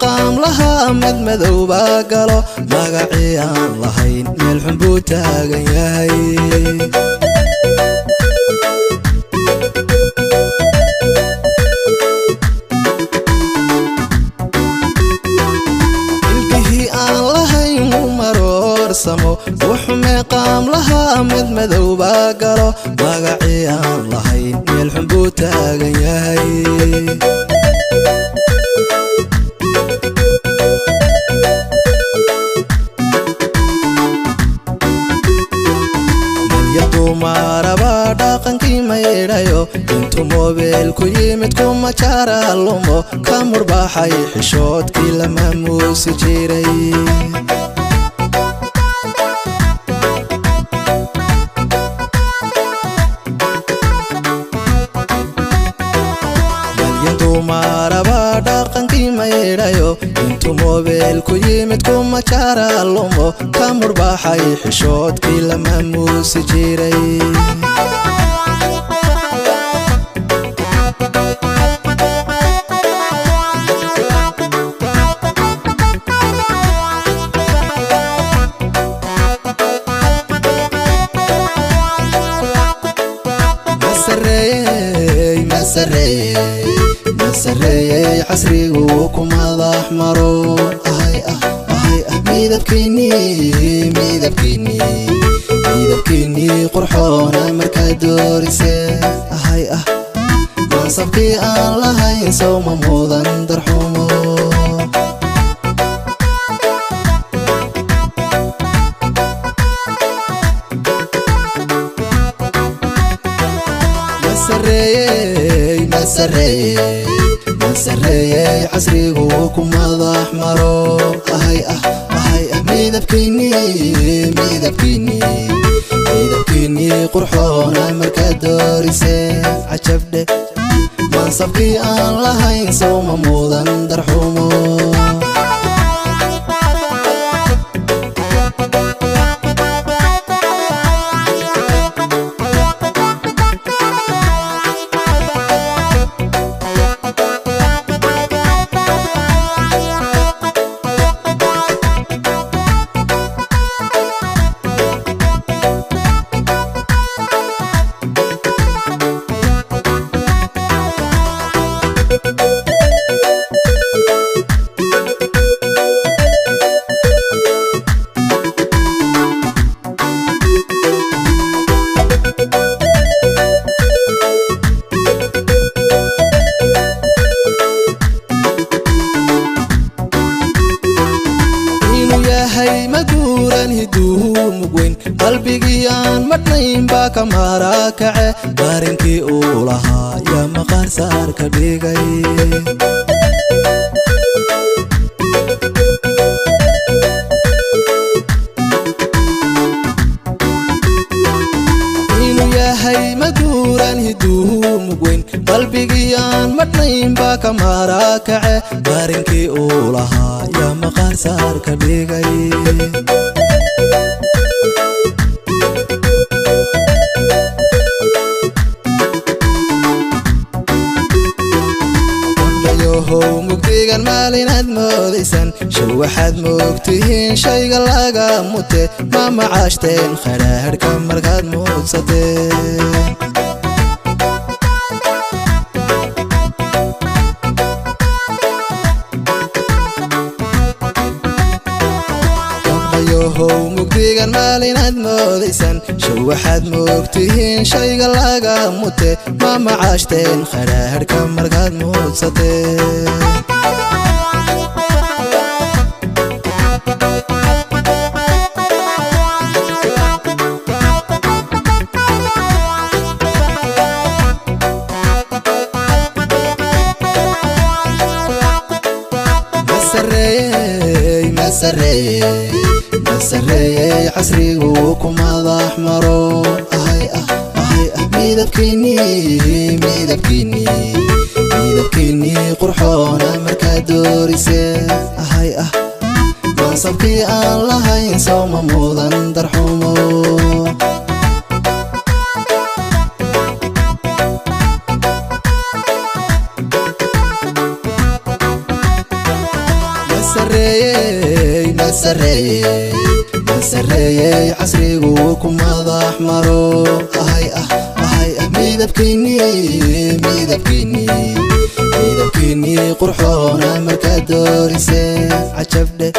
meeqaam lahaa mid madow baa galo magacii aan lahayn meel xun buu taagan yahay wuxuu meeqaam lahaa mid madow baa galo magacii aan lahayn meel xun buu taagan yahay dumaraba dhaqankii maydhayo intuu moobeelku yimid kuma jara lumo ka murbaxay xishoodkii la maamuusi jiray dumaraba dhaqankii maydhayo intuu moobeelku yimid kuma jara lumo ka murbaxay xishoodkii la maamuusi jiray مسريي عصريgu ku madax maro midabkiini qurxoona markaa doorise mansabkii aan lahayn sow ma mudan darxumo مسريي عصريgu ku madax maro midabkiini qurxoona markaa doorise cajabdhe mansabkii aan lahayn sow ma mudan darxumo qalbigii aan madnayn baa ka marakace marinkii uu lahaa yaa maqaar saar ka dhigay inuu yahay maguuran hiduhu mugweyn qalbigii aan madnayn baa ka marakace marinkii uu lahaa yaa maqaar saar ka dhigay mugdigan maalinaad moodaysan show waxaad moogtihiin shayga laga mute ma macaashteen khadhaadhka markaad muudsateen mugdigan maalinaad moodaysan show waxaad moogtihiin shayga laga mute ma macaashteen khadhaadhka markaad muudsateen مسريي عصريgu ku madax maro midabkiini qurxoona markaa doorise mansabkii aan lahayn sow ma mudan darxumo سرية عصريقو كمضح مرو هاي ميدبكيني قرحونا مركا دوريسي عجبده